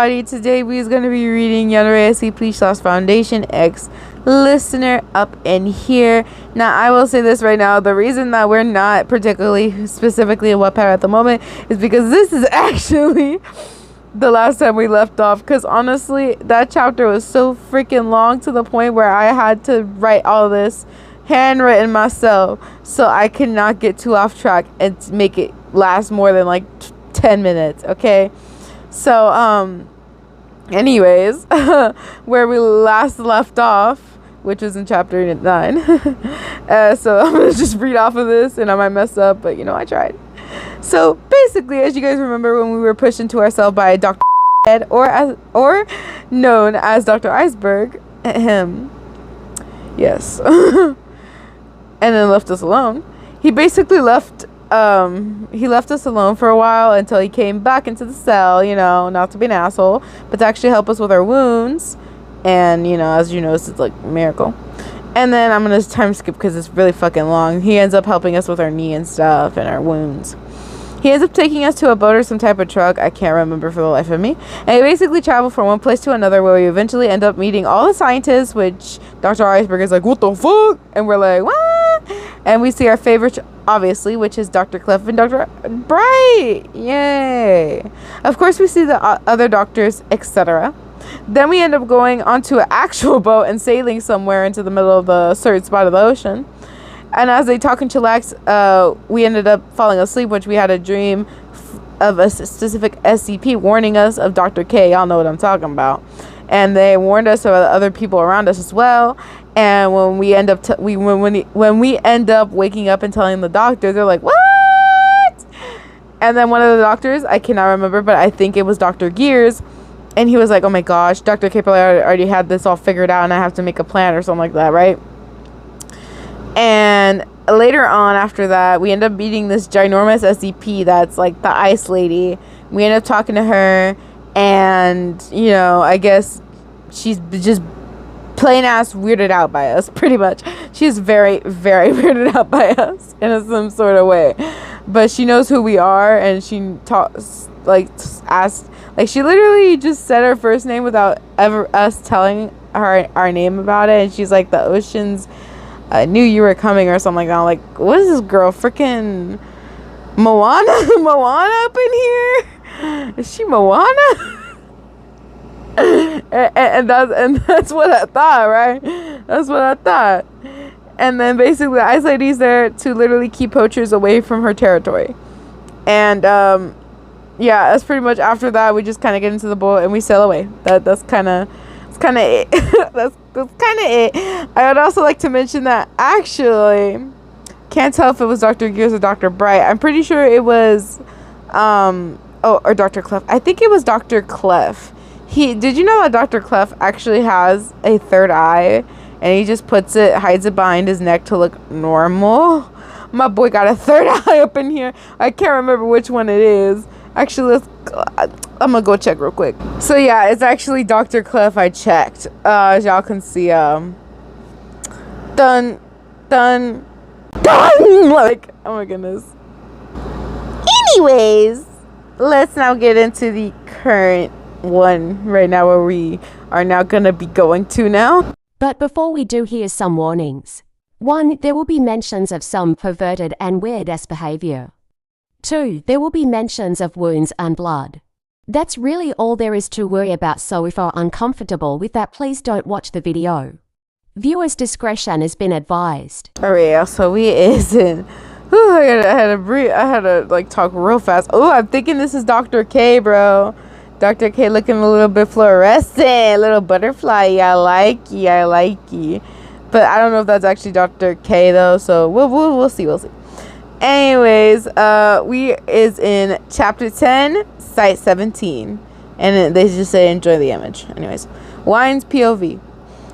everybody. Today we is going to be reading Yandere SCP Foundation X listener up in here. Now I will say this right now, the reason that we're not particularly specifically in Wattpad at the moment is because this is actually the last time we left off, because honestly that chapter was so freaking long to the point where I had to write all this handwritten myself so I cannot get too off track and make it last more than like 10 minutes. Okay, so anyways, where we last left off, which was in chapter 9. So I'm gonna just read off of this, and I might mess up, but you know, I tried. So basically, as you guys remember, when we were pushed into our cell by Dr. Head, or known as Dr. Iceberg, yes, and then left us alone. He basically left us alone for a while until he came back into the cell, you know, not to be an asshole, but to actually help us with our wounds. And, you know, as you notice, it's like a miracle. And then I'm going to time skip because it's really fucking long. He ends up helping us with our knee and stuff and our wounds. He ends up taking us to a boat or some type of truck. I can't remember for the life of me. And we basically travel from one place to another, where we eventually end up meeting all the scientists, which Dr. Iceberg is like, what the fuck? And we're like, what? And we see our favorite, obviously, which is Dr. Cliff and Dr. Bright. Yay. Of course, we see the other doctors, etc. Then we end up going onto an actual boat and sailing somewhere into the middle of the certain spot of the ocean. And as they talk and chillax, we ended up falling asleep, which we had a dream of a specific SCP warning us of Dr. K. Y'all know what I'm talking about. And they warned us of other people around us as well. And when we end up when we end up waking up and telling the doctor, they're like, what? And then one of the doctors, I cannot remember, but I think it was Dr. Gears. And he was like, oh my gosh, Dr. K probably already had this all figured out, and I have to make a plan or something like that, right? And later on after that, we end up meeting this ginormous SCP that's like the ice lady. We end up talking to her, and, you know, I guess she's just plain ass weirded out by us, pretty much. She's very, very weirded out by us in some sort of way. But she knows who we are, and she talks, like, asked, like, she literally just said her first name without ever us telling her our name about it. And she's like, the oceans knew you were coming or something like that. I'm like, what is this girl? Freaking Moana? Moana up in here? Is she Moana? and that's what I thought, right? That's what I thought. And then basically, the ice lady's there to literally keep poachers away from her territory. And yeah, that's pretty much, after that we just kind of get into the boat and we sail away. That's kind of it. that's kind of it. I would also like to mention that actually can't tell if it was Dr. Gears or Dr. Bright. I'm pretty sure it was or Dr. Clef. I think it was Dr. Clef. Did you know that Dr. Clef actually has a third eye, and he just hides it behind his neck to look normal? My boy got a third eye up in here. I can't remember which one it is. Actually, I'm gonna go check real quick. So yeah, it's actually Dr. Clef. I checked. As y'all can see, done. Like, oh my goodness. Anyways, let's now get into the current one right now, where we are now gonna be going to now. But before we do, here's some warnings. 1. There will be mentions of some perverted and weird-ass behavior. 2. There will be mentions of wounds and blood. That's really all there is to worry about, so if you're uncomfortable with that, please don't watch the video. Viewers' discretion has been advised. Alright, so we is in... Whew, I had to breathe. I had to, like, talk real fast. Oh, I'm thinking this is Dr. K, bro. Dr. K looking a little bit fluorescent. Little butterfly. I like you. But I don't know if that's actually Dr. K, though, so we'll see. Anyways, we is in chapter 10, site 17, and they just say enjoy the image. Anyways, Wine's POV.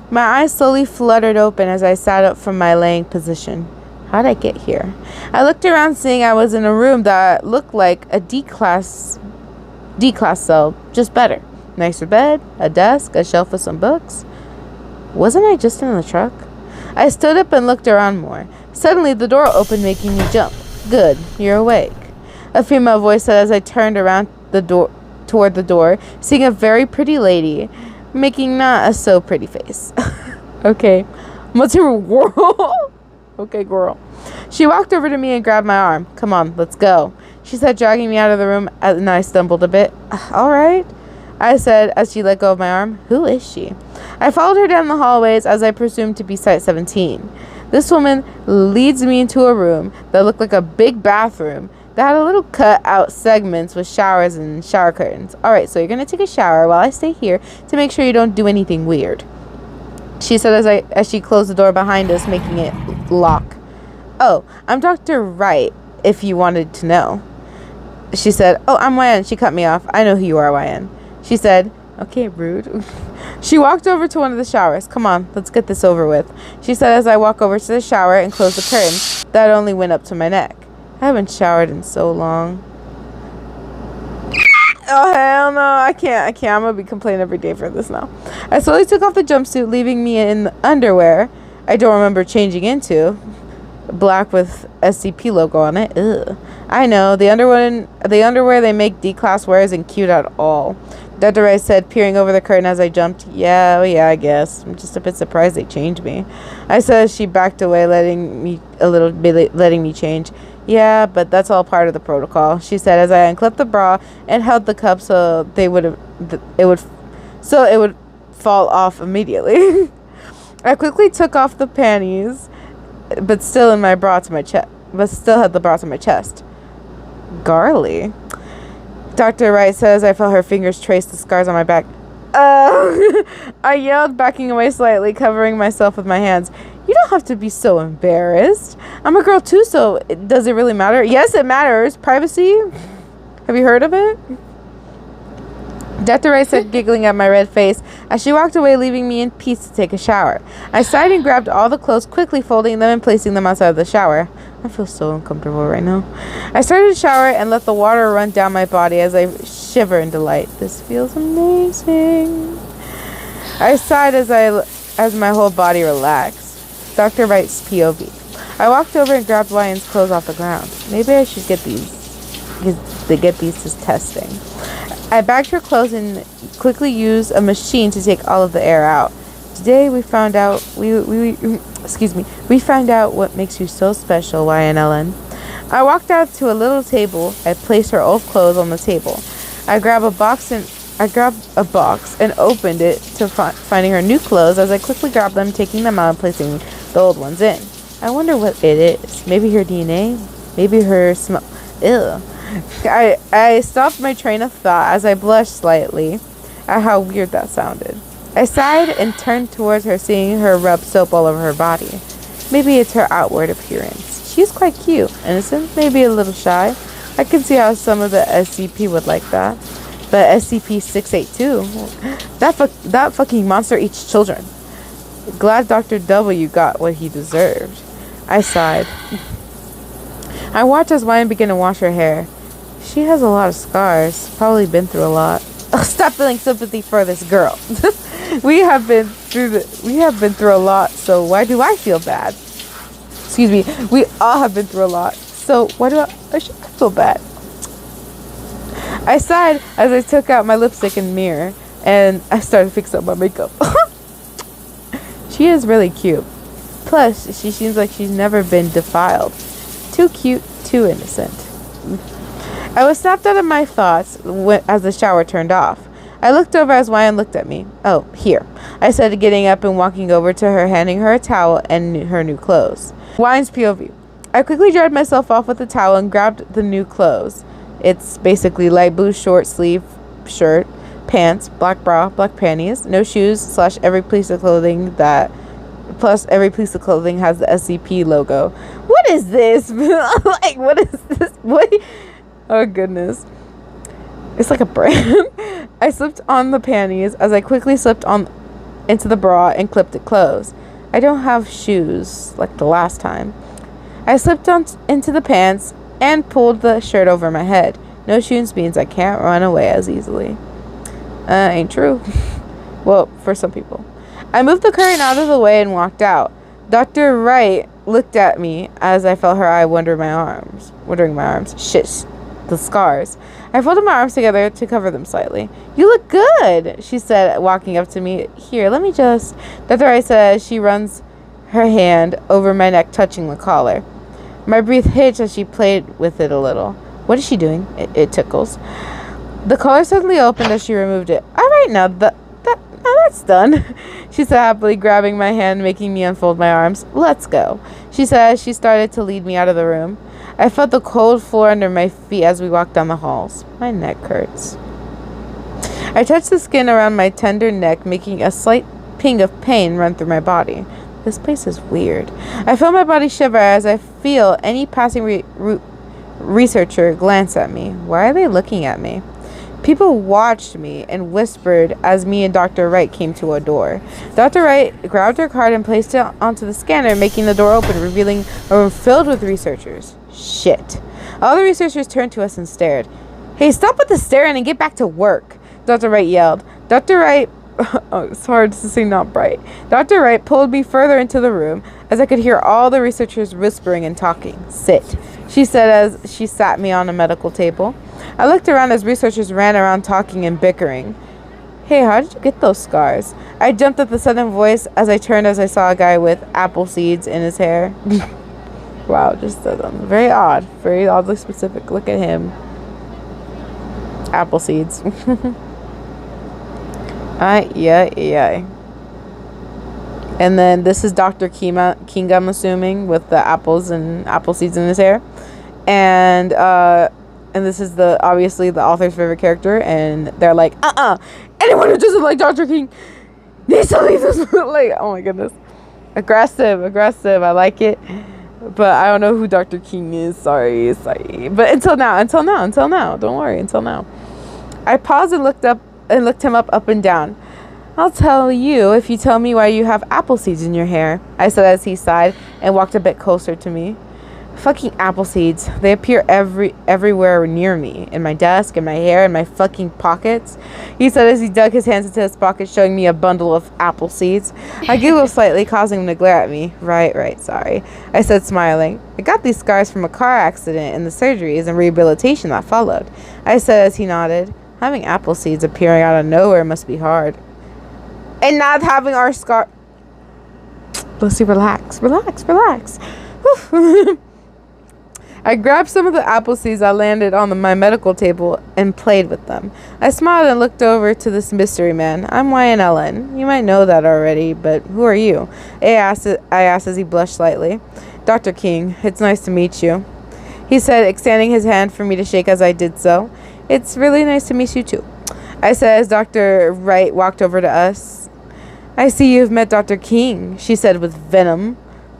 My eyes slowly fluttered open as I sat up from my laying position. How'd I get here? I looked around, seeing I was in a room that looked like a D-class cell, just better. Nicer bed, a desk, a shelf with some books. Wasn't I just in the truck? I stood up and looked around more. Suddenly, the door opened, making me jump. Good, you're awake. A female voice said as I turned toward the door, seeing a very pretty lady making not a so pretty face. Okay. What's your girl? Okay, girl. She walked over to me and grabbed my arm. Come on, let's go, she said, dragging me out of the room, and I stumbled a bit. All right, I said as she let go of my arm. Who is she? I followed her down the hallways as I presumed to be Site 17. This woman leads me into a room that looked like a big bathroom that had a little cut out segments with showers and shower curtains. All right, so you're going to take a shower while I stay here to make sure you don't do anything weird, she said as she closed the door behind us, making it lock. Oh, I'm Dr. Wright, if you wanted to know, she said. Oh, I'm YN. She cut me off. I know who you are, YN, she said. Okay, rude. She walked over to one of the showers. Come on, let's get this over with, she said as I walk over to the shower and close the curtain that only went up to my neck. I haven't showered in so long. Oh, hell no, I can't. I'm gonna be complaining every day for this now. I slowly took off the jumpsuit, leaving me in the underwear I don't remember changing into. Black with SCP logo on it. Ugh. I know, the underwear they make D-class wear isn't cute at all, Dr. Rice said, peering over the curtain as I jumped. Yeah, I guess. I'm just a bit surprised they changed me, I said as she backed away, letting me change. Yeah, but that's all part of the protocol, she said as I unclipped the bra and held the cup so it would fall off immediately. I quickly took off the panties, but still had the bra to my chest. Garly, Dr. Wright says. I felt her fingers trace the scars on my back. I yelled, backing away slightly, covering myself with my hands. You don't have to be so embarrassed. I'm a girl too, so does it really matter? Yes, it matters. Privacy? Have you heard of it? Dr. Wright said, giggling at my red face as she walked away, leaving me in peace to take a shower. I sighed and grabbed all the clothes, quickly folding them and placing them outside of the shower. I feel so uncomfortable right now. I started to shower and let the water run down my body as I shiver in delight. This feels amazing, I sighed as my whole body relaxed. Dr. Wright's POV. I walked over and grabbed Ryan's clothes off the ground. Maybe I should get these, because they get these as testing. I bagged her clothes and quickly used a machine to take all of the air out. Today we found out we found out what makes you so special, YNLN. I walked out to a little table. I placed her old clothes on the table. I grabbed a box and opened it to finding her new clothes as I quickly grabbed them, taking them out and placing the old ones in. I wonder what it is. Maybe her DNA? Maybe her smell? Ew. I stopped my train of thought as I blushed slightly at how weird that sounded. I sighed and turned towards her, seeing her rub soap all over her body. Maybe it's her outward appearance. She's quite cute, innocent, maybe a little shy. I can see how some of the SCP would like that. But SCP-682, that fucking monster eats children. Glad Dr. W got what he deserved, I sighed. I watched as Wyan began to wash her hair. She has a lot of scars, probably been through a lot. Oh, stop feeling sympathy for this girl. We have been through a lot, so why do I feel bad? Excuse me, we all have been through a lot, so why do I should feel bad? I sighed as I took out my lipstick and mirror and I started fixing up my makeup. She is really cute. Plus, she seems like she's never been defiled. Too cute, too innocent. I was snapped out of my thoughts as the shower turned off. I looked over as Wyan looked at me. Oh, here, I said, getting up and walking over to her, handing her a towel and her new clothes. Wyan's POV. I quickly dried myself off with the towel and grabbed the new clothes. It's basically light blue short sleeve shirt, pants, black bra, black panties, no shoes, / every piece of clothing every piece of clothing has the SCP logo. What is this? Like, what is this? What? Oh, goodness. It's like a brand. I slipped on the panties as I quickly slipped on into the bra and clipped it closed. I don't have shoes like the last time. I slipped on into the pants and pulled the shirt over my head. No shoes means I can't run away as easily. Ain't true. Well, for some people. I moved the curtain out of the way and walked out. Dr. Wright looked at me as I felt her eye wandering my arms. Shit. the scars. I folded my arms together to cover them slightly. You look good, she said, walking up to me. Here, let me just... Dr. Wright says she runs her hand over my neck, touching the collar. My breath hitched as she played with it a little. What is she doing? It tickles. The collar suddenly opened as she removed it. All right, now that's done, she said happily, grabbing my hand, making me unfold my arms. Let's go, she said as she started to lead me out of the room. I felt the cold floor under my feet as we walked down the halls. My neck hurts. I touched the skin around my tender neck, making a slight ping of pain run through my body. This place is weird. I feel my body shiver as I feel any passing researcher glance at me. Why are they looking at me? People watched me and whispered as me and Dr. Wright came to a door. Dr. Wright grabbed her card and placed it onto the scanner, making the door open, revealing a room filled with researchers. Shit. All the researchers turned to us and stared. Hey, stop with the staring and get back to work, Dr. Wright yelled. Dr. Wright... Oh, it's hard to say not bright. Dr. Wright pulled me further into the room as I could hear all the researchers whispering and talking. Sit, she said as she sat me on a medical table. I looked around as researchers ran around talking and bickering. Hey, how did you get those scars? I jumped at the sudden voice as I turned as I saw a guy with apple seeds in his hair. Wow, just very odd. Very oddly specific. Look at him. Apple seeds. Yeah. And then this is Dr. King, I'm assuming, with the apples and apple seeds in his hair. And this is obviously the author's favorite character, and they're like, anyone who doesn't like Dr. King needs to leave this. Like, oh my goodness. Aggressive. I like it. But I don't know who Dr. King is. Sorry. But until now. Don't worry, until now. I paused and looked him up and down. I'll tell you if you tell me why you have apple seeds in your hair, I said as he sighed and walked a bit closer to me. Fucking apple seeds. They appear everywhere near me. In my desk, in my hair, in my fucking pockets. He said as he dug his hands into his pockets, showing me a bundle of apple seeds. I giggled slightly, causing him to glare at me. Right, sorry, I said, smiling. I got these scars from a car accident and the surgeries and rehabilitation that followed, I said as he nodded. Having apple seeds appearing out of nowhere must be hard. And not having our scar... Lucy, relax. I grabbed some of the apple seeds that landed on my medical table and played with them. I smiled and looked over to this mystery man. I'm YNLN. You might know that already, but who are you? I asked as he blushed slightly. Dr. King, it's nice to meet you, he said, extending his hand for me to shake as I did so. It's really nice to meet you too, I said as Dr. Wright walked over to us. I see you've met Dr. King, she said with venom.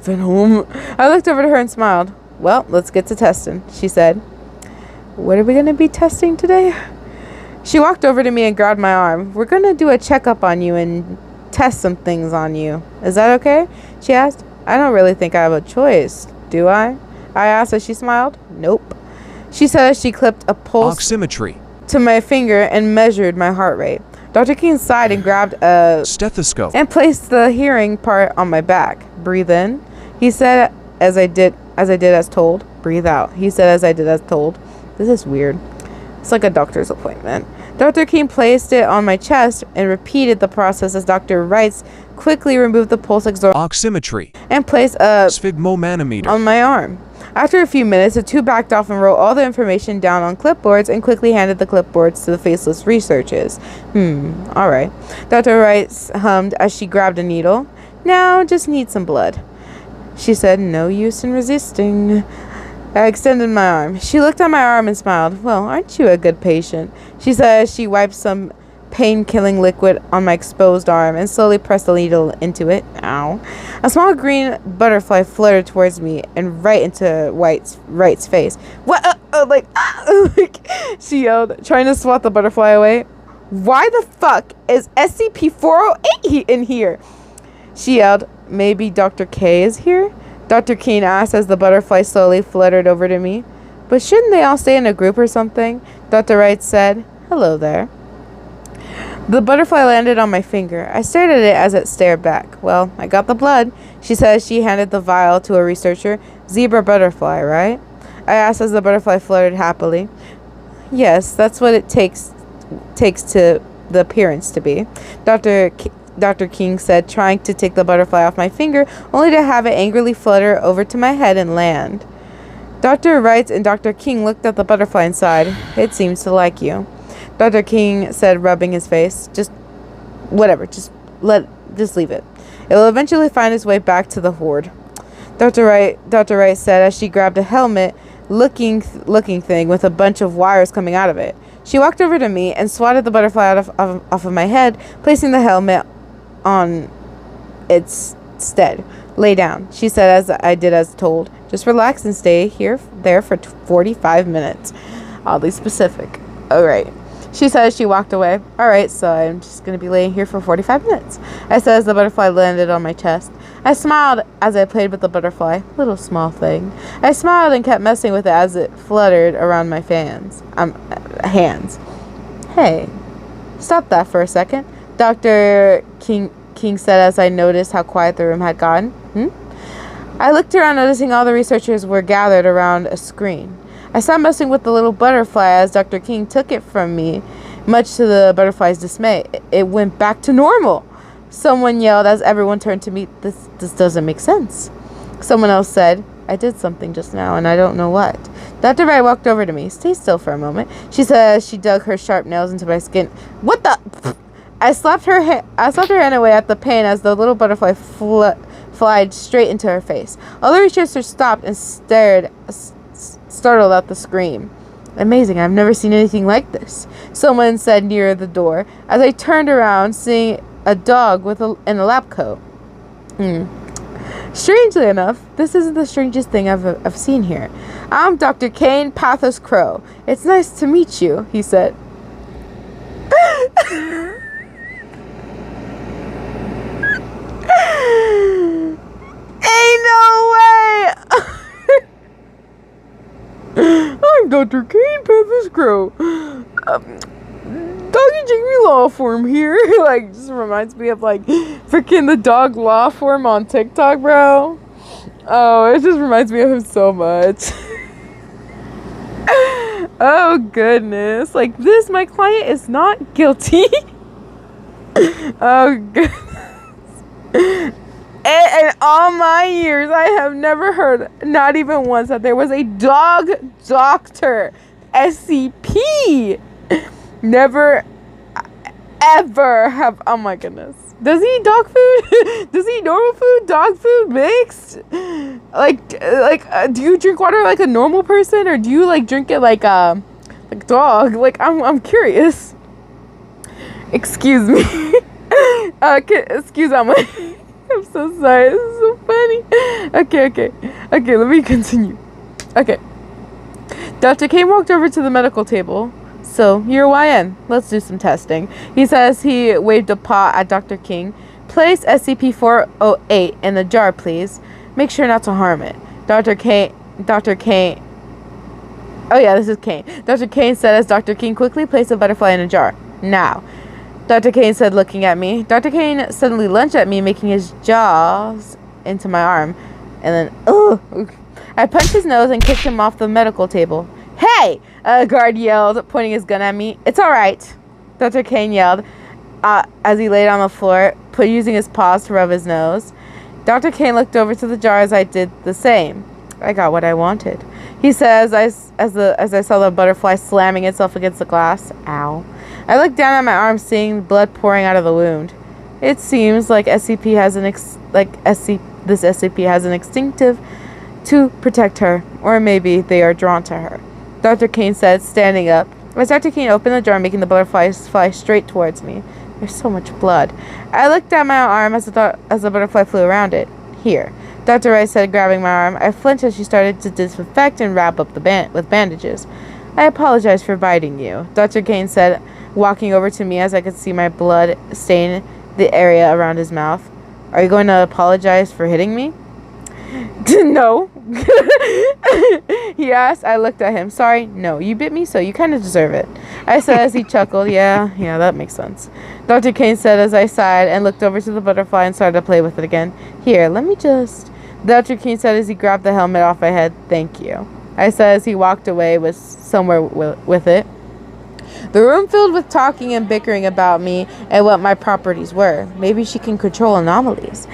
I looked over to her and smiled. Well, let's get to testing, she said. What are we going to be testing today? She walked over to me and grabbed my arm. We're going to do a checkup on you and test some things on you. Is that okay? She asked. I don't really think I have a choice, do I? I asked as she smiled. Nope. She said as she clipped a pulse oximetry to my finger and measured my heart rate. Dr. King sighed and grabbed a stethoscope and placed the hearing part on my back. Breathe in, he said as I did as told. Breathe out, he said as I did as told. This is weird. It's like a doctor's appointment. Dr. King placed it on my chest and repeated the process as Dr. Wright quickly removed the pulse oximetry and placed a sphygmomanometer on my arm. After a few minutes, the two backed off and wrote all the information down on clipboards and quickly handed the clipboards to the faceless researchers. Alright. Dr. Wright hummed as she grabbed a needle. Now, just need some blood, she said. No use in resisting. I extended my arm. She looked at my arm and smiled. Well, aren't you a good patient, she said as she wiped some pain-killing liquid on my exposed arm and slowly pressed the needle into it. Ow. A small green butterfly fluttered towards me and right into Wright's face. What? She yelled, trying to swat the butterfly away. Why the fuck is SCP-408 in here? She yelled. Maybe Dr. K is here? Dr. King asked as the butterfly slowly fluttered over to me. But shouldn't they all stay in a group or something? Dr. Wright said. Hello there. The butterfly landed on my finger. I stared at it as it stared back. Well, I got the blood, she said as she handed the vial to a researcher. Zebra butterfly, right? I asked as the butterfly fluttered happily. Yes, that's what it takes to the appearance to be. Dr. King said, trying to take the butterfly off my finger, only to have it angrily flutter over to my head and land. Dr. Wright and Dr. King looked at the butterfly inside. It seems to like you. Dr. King said, rubbing his face. Just leave it. It will eventually find its way back to the horde. Dr. Wright said as she grabbed a helmet looking thing with a bunch of wires coming out of it. She walked over to me and swatted the butterfly off of my head, placing the helmet on its stead. Lay down, she said as I did as told. Just relax and stay there for 45 minutes. Oddly specific. Alright. She said as she walked away. Alright, so I'm just going to be laying here for 45 minutes. I said as the butterfly landed on my chest. I smiled as I played with the butterfly. Little small thing. I smiled and kept messing with it as it fluttered around my hands. Hey, stop that for a second. Dr. King said as I noticed how quiet the room had gotten. I looked around, noticing all the researchers were gathered around a screen. I stopped messing with the little butterfly as Dr. King took it from me, much to the butterfly's dismay. It went back to normal. Someone yelled as everyone turned to me. This doesn't make sense. Someone else said, I did something just now and I don't know what. Dr. Wright walked over to me. Stay still for a moment. She said as she dug her sharp nails into my skin. What the? I slapped her hand away at the pain as the little butterfly flied straight into her face. All the researchers stopped and stared, startled at the scream. Amazing, I've never seen anything like this, someone said near the door as I turned around, seeing a dog in a lab coat. Strangely enough, this isn't the strangest thing I've seen here. I'm Dr. Kane Pathos Crow. It's nice to meet you, he said. Ain't no way! I'm Dr. Kane Pathos Crow. Doggy Jamie Law Form here. Like, just reminds me of like freaking the dog Law Form on TikTok, bro. Oh, it just reminds me of him so much. Oh goodness. Like this, my client is not guilty. Oh goodness. In all my years, I have never heard, not even once, that there was a dog doctor. SCP. Never, ever have. Oh my goodness. Does he eat dog food? Does he eat normal food? Dog food mixed? Do you drink water like a normal person, or do you like drink it like dog? Like I'm curious. Excuse me. Excuse me. I'm so sorry. This is so funny. Okay. Let me continue. Okay. Dr. Kane walked over to the medical table. So, you're YN. Let's do some testing. He says he waved a paw at Dr. King. Place SCP-408 in the jar, please. Make sure not to harm it. Dr. Kane. Oh yeah, this is Kane. Dr. Kane said as Dr. King quickly placed a butterfly in a jar. Now. Dr. Kane said, looking at me. Dr. Kane suddenly lunged at me, making his jaws into my arm. And then, I punched his nose and kicked him off the medical table. Hey! A guard yelled, pointing his gun at me. It's alright, Dr. Kane yelled as he laid on the floor, using his paws to rub his nose. Dr. Kane looked over to the jar as I did the same. I got what I wanted, he said as I saw the butterfly slamming itself against the glass. Ow. I looked down at my arm, seeing blood pouring out of the wound. It seems like this SCP has an instinctive to protect her, or maybe they are drawn to her, Dr. Kane said, standing up. As Dr. Kane opened the jar, making the butterflies fly straight towards me. There's so much blood. I looked at my arm as the butterfly flew around it. Here, Dr. Wright said, grabbing my arm. I flinched as she started to disinfect and wrap up with bandages. I apologize for biting you, Dr. Kane said, walking over to me as I could see my blood stain the area around his mouth. Are you going to apologize for hitting me? No. He asked. I looked at him. Sorry, no. You bit me, so you kind of deserve it, I said as he chuckled. Yeah, that makes sense, Dr. Kane said as I sighed and looked over to the butterfly and started to play with it again. Here, let me just... Dr. Kane said as he grabbed the helmet off my head. Thank you, I said as he walked away with it. The room filled with talking and bickering about me and what my properties were. Maybe she can control anomalies.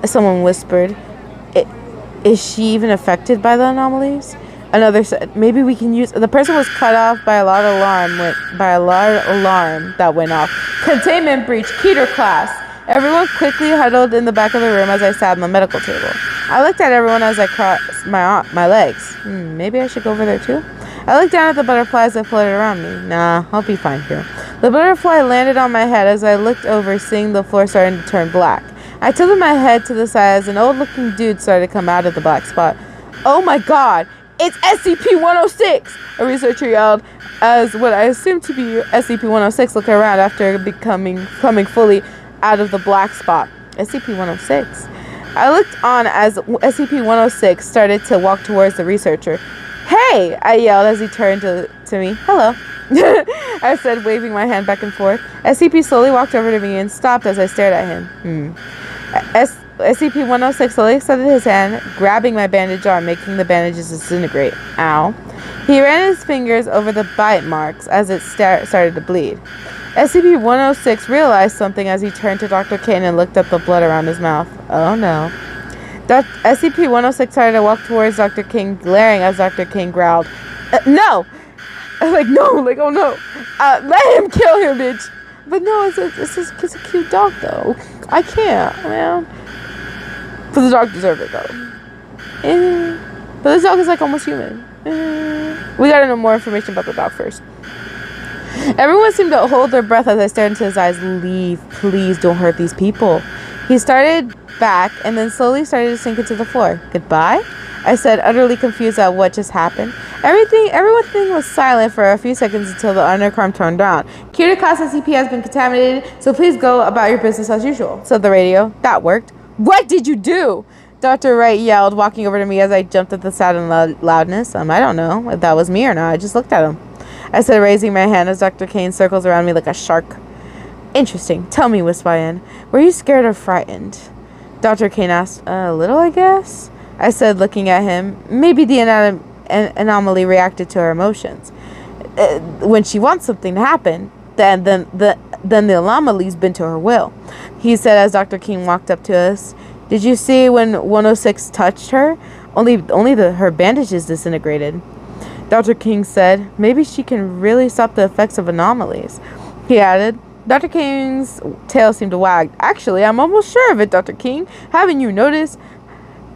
Someone whispered. Is she even affected by the anomalies? Another said, maybe we can use... The person was cut off by a loud alarm that went off. Containment breach, Keter class. Everyone quickly huddled in the back of the room as I sat on the medical table. I looked at everyone as I crossed my legs. Maybe I should go over there too? I looked down at the butterflies that floated around me. Nah, I'll be fine here. The butterfly landed on my head as I looked over, seeing the floor starting to turn black. I tilted my head to the side as an old-looking dude started to come out of the black spot. Oh my god! It's SCP-106! A researcher yelled as what I assumed to be SCP-106 looked around after coming fully out of the black spot. SCP-106? I looked on as SCP-106 started to walk towards the researcher. Hey! I yelled as he turned to me. Hello. I said, waving my hand back and forth. SCP slowly walked over to me and stopped as I stared at him. SCP-106 slowly extended his hand, grabbing my bandage arm, making the bandages disintegrate. Ow. He ran his fingers over the bite marks as it started to bleed. SCP-106 realized something as he turned to Dr. Kane and looked at the blood around his mouth. Oh no. SCP-106 started to walk towards Dr. King, glaring as Dr. King growled. No! Oh no. Let him kill him, bitch. But no, it's a cute dog, though. I can't, man. But the dog deserved it, though. But this dog is like almost human. We gotta know more information about the dog first. Everyone seemed to hold their breath as I stared into his eyes. Leave, please, don't hurt these people. He started back and then slowly started to sink into the floor. Goodbye? I said, utterly confused at what just happened. Everything was silent for a few seconds until the undercurrent turned on. Keter class SCP has been contaminated, so please go about your business as usual, said the radio. That worked. What did you do? Dr. Wright yelled, walking over to me as I jumped at the sound and loudness. I don't know if that was me or not. I just looked at him. I said, raising my hand as Dr. Kane circles around me like a shark. Interesting. Tell me, Wispayan, were you scared or frightened? Dr. Kane asked. A little, I guess, I said, looking at him. Maybe the anomaly reacted to her emotions. When she wants something to happen, then the anomaly's been to her will. He said as Dr. King walked up to us. Did you see when 106 touched her? Only her bandages disintegrated. Dr. King said, maybe she can really stop the effects of anomalies. He added. Dr. King's tail seemed to wag. Actually, I'm almost sure of it, Dr. King. Haven't you noticed?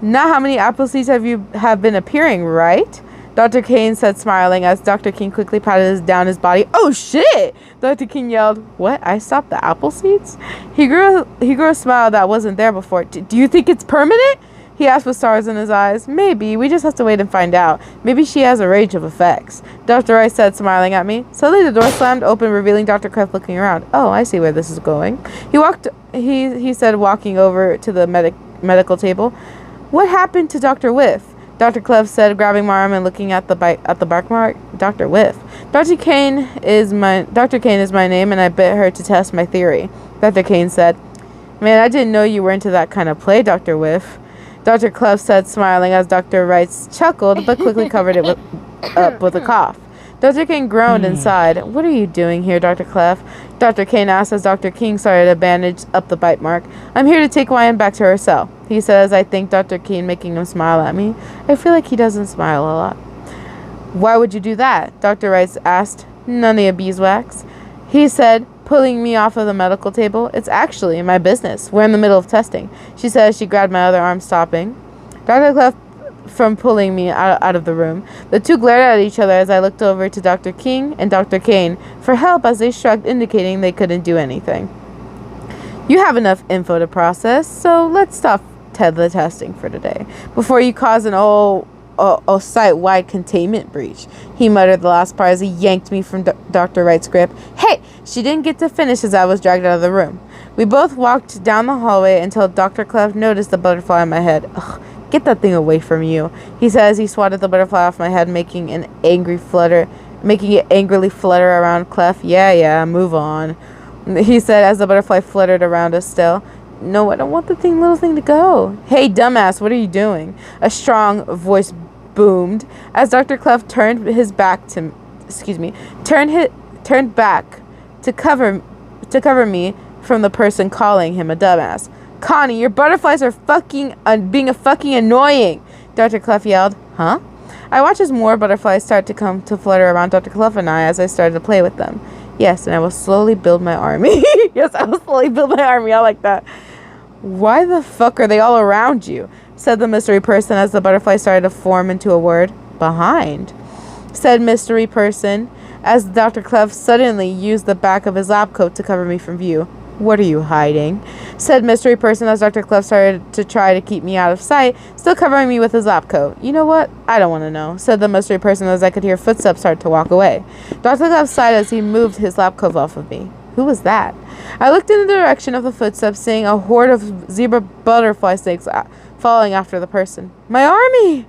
Not how many apple seeds have been appearing, right? Dr. Kane said, smiling, as Dr. King quickly patted down his body. Oh shit! Dr. King yelled. What? I stopped the apple seeds? He grew a smile that wasn't there before. Do you think it's permanent? He asked with stars in his eyes. Maybe. We just have to wait and find out. Maybe she has a range of effects. Dr. Rice said, smiling at me. Suddenly the door slammed open, revealing Dr. Kraft looking around. Oh, I see where this is going. He said, walking over to the medical table. What happened to Dr. Whiff? Dr. Clef said, grabbing my arm and looking at the bark mark. Dr. Whiff. Dr. Kane is my name, and I bit her to test my theory. Dr. Kane said, man, I didn't know you were into that kind of play, Dr. Whiff. Dr. Clef said, smiling, as Dr. Rice chuckled, but quickly covered it up with a cough. Dr. King groaned and sighed. What are you doing here, Dr. Clef? Dr. Kane asked as Dr. King started to bandage up the bite mark. I'm here to take Ryan back to her cell, he said as I thanked Dr. King, making him smile at me. I feel like he doesn't smile a lot. Why would you do that? Dr. Rice asked. None of your beeswax. He said, pulling me off of the medical table. It's actually my business. We're in the middle of testing, she said as she grabbed my other arm, stopping Dr. Clef from pulling me out of the room. The two glared at each other as I looked over to Dr. King and Dr. Kane for help as they shrugged, indicating they couldn't do anything. You have enough info to process, so let's stop the testing for today before you cause an site-wide containment breach, he muttered the last part as he yanked me from Dr. Wright's grip. Hey! She didn't get to finish as I was dragged out of the room. We both walked down the hallway until Dr. Clef noticed the butterfly on my head. Ugh, get that thing away from you, he said as he swatted the butterfly off my head, making it angrily flutter around Clef. Yeah, move on, he said as the butterfly fluttered around us still. No, I don't want the little thing to go. Hey, dumbass, what are you doing? A strong voice boomed as Dr. Clef turned turned back to cover me from the person calling him a dumbass. Connie, your butterflies are being fucking annoying, Dr. Clef yelled. Huh? I watched as more butterflies start to come to flutter around Dr. Clef and I as I started to play with them. Yes, and I will slowly build my army. Yes, I will slowly build my army. I like that. Why the fuck are they all around you? Said the mystery person as the butterfly started to form into a word. Behind, said mystery person as Dr. Clef suddenly used the back of his lab coat to cover me from view. What are you hiding? Said mystery person as Dr. Clef started to try to keep me out of sight, still covering me with his lab coat. You know what? I don't want to know, said the mystery person as I could hear footsteps start to walk away. Dr. Clef sighed as he moved his lab coat off of me. Who was that? I looked in the direction of the footsteps, seeing a horde of zebra butterfly snakes following after the person. My army!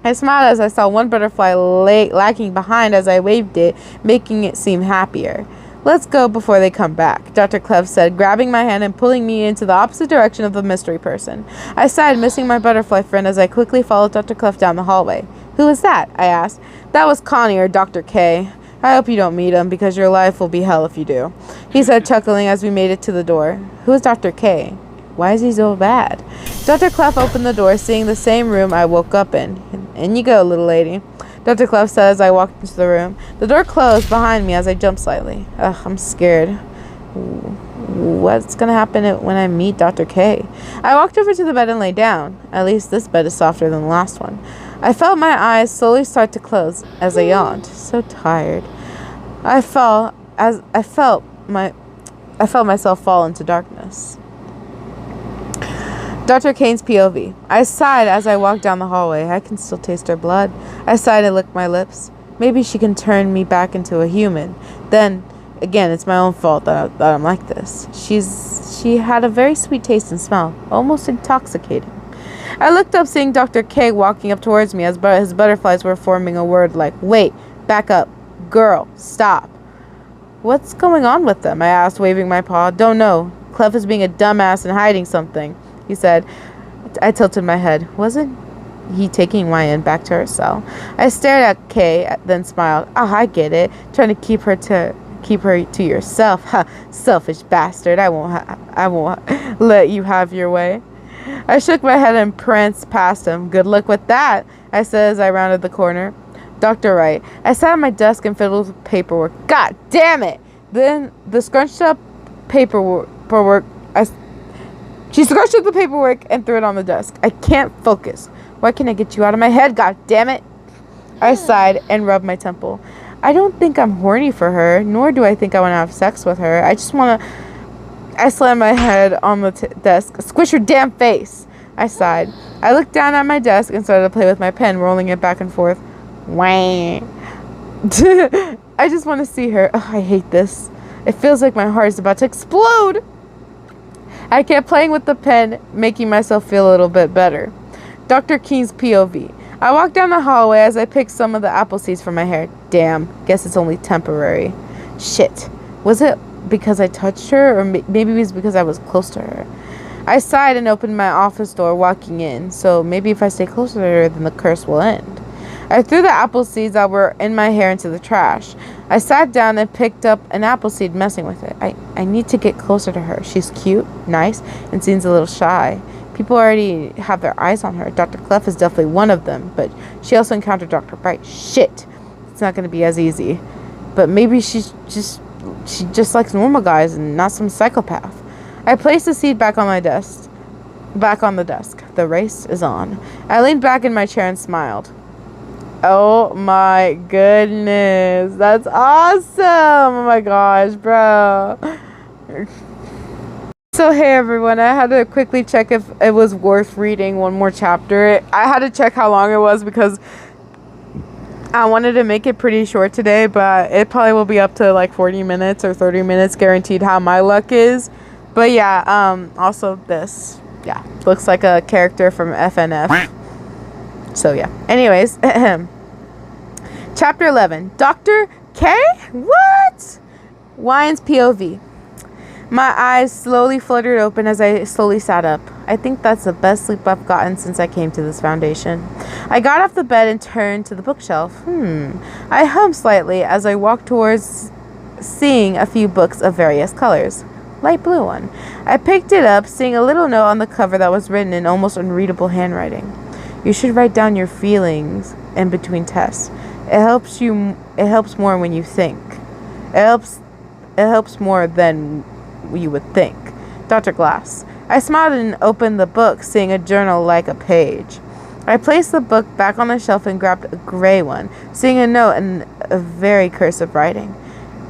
I smiled as I saw one butterfly lagging behind as I waved it, making it seem happier. Let's go before they come back, Dr. Clef said, grabbing my hand and pulling me into the opposite direction of the mystery person. I sighed, missing my butterfly friend as I quickly followed Dr. Clef down the hallway. Who was that? I asked. That was Connie, or Dr. K. I hope you don't meet him, because your life will be hell if you do, he said, chuckling as we made it to the door. Who is Dr. K? Why is he so bad? Dr. Clef opened the door, seeing the same room I woke up in. In you go, little lady, Dr. Clef said as I walked into the room. The door closed behind me as I jumped slightly. Ugh, I'm scared. What's gonna happen when I meet Dr. K? I walked over to the bed and lay down. At least this bed is softer than the last one. I felt my eyes slowly start to close as I yawned. So tired. I felt myself fall into darkness. Dr. Kane's POV. I sighed as I walked down the hallway. I can still taste her blood. I sighed and licked my lips. Maybe she can turn me back into a human. Then, again, it's my own fault that I'm like this. She had a very sweet taste and smell, almost intoxicating. I looked up, seeing Dr. K walking up towards me as his butterflies were forming a word like, wait, back up, girl, stop. What's going on with them? I asked, waving my paw. Don't know. Clef is being a dumbass and hiding something, he said. I tilted my head. Wasn't he taking Ryan back to her cell? I stared at Kay, then smiled. I get it. Trying to keep her to yourself. Ha, selfish bastard. I won't let you have your way. I shook my head and pranced past him. Good luck with that, I said as I rounded the corner. Dr. Wright. I sat at my desk and fiddled with paperwork. God damn it! Then the scrunched up paperwork. She scrunched up the paperwork and threw it on the desk. I can't focus. Why can't I get you out of my head? God damn it! I sighed and rubbed my temple. I don't think I'm horny for her, nor do I think I want to have sex with her. I just want to... I slammed my head on the desk. Squish your damn face! I sighed. I looked down at my desk and started to play with my pen, rolling it back and forth. Wah. I just want to see her. Ugh, I hate this. It feels like my heart is about to explode. I kept playing with the pen, making myself feel a little bit better. Dr. Keen's POV. I walked down the hallway as I picked some of the apple seeds from my hair. Damn, guess it's only temporary. Shit. Was it because I touched her, or maybe it was because I was close to her? I sighed and opened my office door, walking in, so maybe if I stay closer to her, then the curse will end. I threw the apple seeds that were in my hair into the trash. I sat down and picked up an apple seed, messing with it. I need to get closer to her. She's cute, nice, and seems a little shy. People already have their eyes on her. Dr. Clef is definitely one of them, but she also encountered Dr. Bright. Shit. It's not going to be as easy. But maybe she just likes normal guys and not some psychopath. I placed the seed back on the desk. The race is on. I leaned back in my chair and smiled. Oh my goodness. That's awesome. Oh my gosh, bro. So hey everyone, I had to quickly check if it was worth reading one more chapter. I had to check how long it was because I wanted to make it pretty short today, but it probably will be up to like 40 minutes or 30 minutes guaranteed how my luck is. But yeah, also this. Yeah, looks like a character from FNF. So yeah. Anyways, Chapter 11. Dr. K? What? Ryan's POV. My eyes slowly fluttered open as I slowly sat up. I think that's the best sleep I've gotten since I came to this foundation. I got off the bed and turned to the bookshelf. I hummed slightly as I walked towards seeing a few books of various colors. Light blue one. I picked it up, seeing a little note on the cover that was written in almost unreadable handwriting. You should write down your feelings in between tests. It helps more when you think. It helps more than you would think. Dr. Glass. I smiled and opened the book, seeing a journal like a page. I placed the book back on the shelf and grabbed a gray one, seeing a note in a very cursive writing.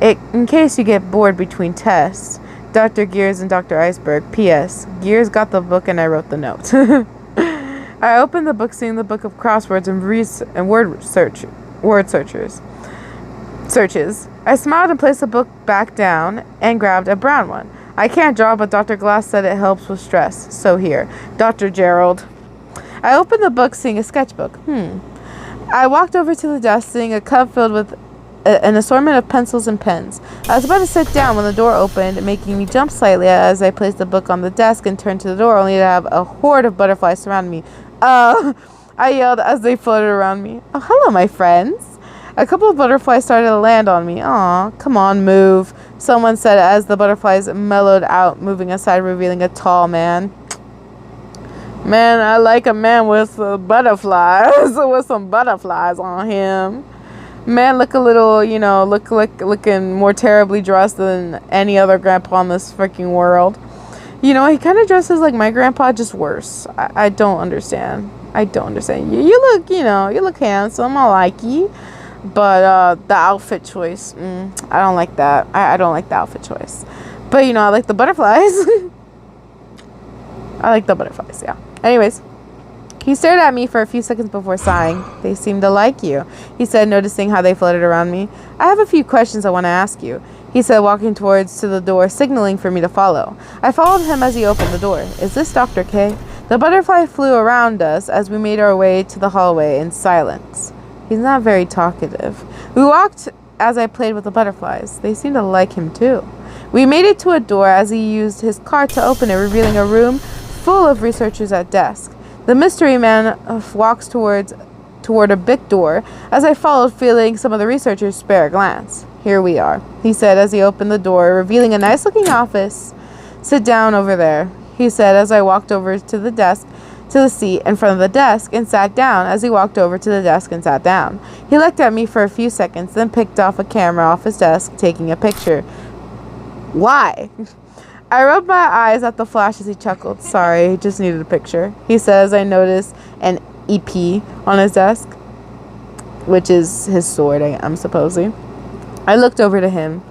In case you get bored between tests, Dr. Gears and Dr. Iceberg. P.S. Gears got the book and I wrote the note. I opened the book, seeing the book of crosswords and word searches. I smiled and placed the book back down and grabbed a brown one. I can't draw, but Dr. Glass said it helps with stress. So here. Dr. Gerald. I opened the book, seeing a sketchbook. I walked over to the desk, seeing a cup filled with an assortment of pencils and pens. I was about to sit down when the door opened, making me jump slightly as I placed the book on the desk and turned to the door, only to have a horde of butterflies surround me. I yelled as they floated around me. Oh, hello, my friends. A couple of butterflies started to land on me. Aw, come on, move, someone said as the butterflies mellowed out, moving aside, revealing a tall man. Man, I like a man with butterflies, with some butterflies on him. Man, look a little, looking more terribly dressed than any other grandpa in this freaking world. He kind of dresses like my grandpa, just worse. I don't understand. You look handsome. I like you. But the outfit choice, I don't like that. I don't like the outfit choice. But, I like the butterflies. I like the butterflies, yeah. Anyways. He stared at me for a few seconds before sighing. They seem to like you, he said, noticing how they floated around me. I have a few questions I want to ask you, he said, walking towards to the door, signaling for me to follow. I followed him as he opened the door. Is this Dr. K? The butterfly flew around us as we made our way to the hallway in silence. He's not very talkative. We walked as I played with the butterflies. They seemed to like him too. We made it to a door as he used his card to open it, revealing a room full of researchers at desk. The mystery man walks toward a big door as I followed, feeling some of the researchers spare a glance. Here we are, he said as he opened the door, revealing a nice-looking office. Sit down over there, he said as I walked over to the seat in front of the desk and sat down as he walked over to the desk and sat down. He looked at me for a few seconds, then picked off a camera off his desk, taking a picture. Why? I rubbed my eyes at the flash as he chuckled. Sorry, just needed a picture, he said as I noticed an EP on his desk, which is his sword, I'm supposing. I looked over to him.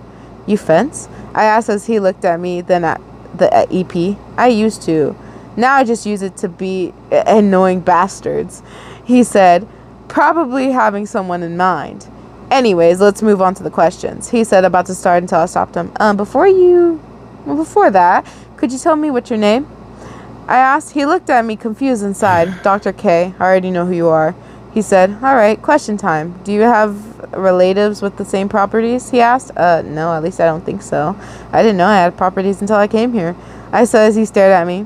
You fence? I asked as he looked at me, then at the EP. I used to. Now I just use it to be annoying bastards, he said, probably having someone in mind. Anyways, let's move on to the questions, he said, about to start until I stopped him. Before that, could you tell me what's your name? I asked. He looked at me confused and sighed. Dr. K, I already know who you are, he said. All right, question time. Do you have relatives with the same properties? He asked. No, at least I don't think so. I didn't know I had properties until I came here, I said as he stared at me.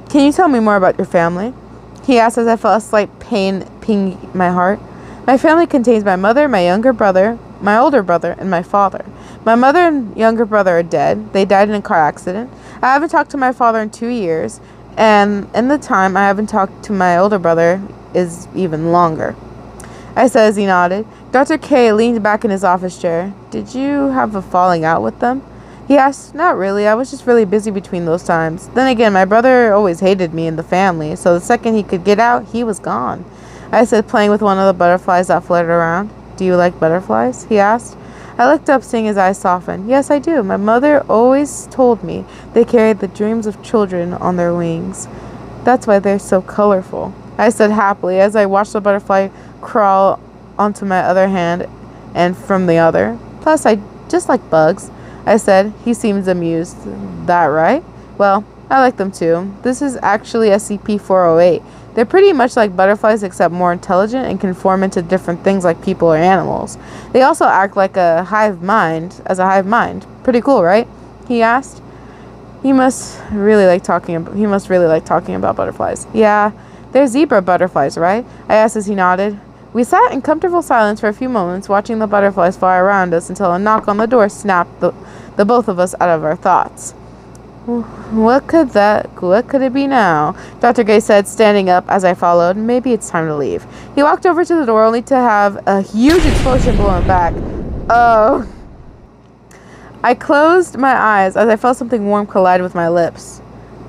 Can you tell me more about your family? He asked as I felt a slight pain ping my heart. My family contains my mother, my younger brother, my older brother, and my father. My mother and younger brother are dead. They died in a car accident. I haven't talked to my father in 2 years, and in the time I haven't talked to my older brother is even longer, I said as he nodded. Dr. K leaned back in his office chair. Did you have a falling out with them? He asked. Not really. I was just really busy between those times. Then again, my brother always hated me and the family, so the second he could get out, he was gone, I said, playing with one of the butterflies that fluttered around. Do you like butterflies? He asked. I looked up, seeing his eyes soften. Yes, I do. My mother always told me they carried the dreams of children on their wings. That's why they're so colorful, I said happily as I watched the butterfly crawl onto my other hand and from the other. Plus, I just like bugs, I said. He seems amused. That right? Well, I like them too. This is actually SCP-408. They're pretty much like butterflies except more intelligent and can form into different things like people or animals. They also act like a hive mind. Pretty cool, right? He asked. He must really like talking about butterflies. Yeah, they're zebra butterflies, right? I asked as he nodded. We sat in comfortable silence for a few moments, watching the butterflies fly around us until a knock on the door snapped the both of us out of our thoughts. What could it be now? Dr. K said, standing up as I followed. Maybe it's time to leave. He walked over to the door only to have a huge explosion blow him back. Oh. I closed my eyes as I felt something warm collide with my lips.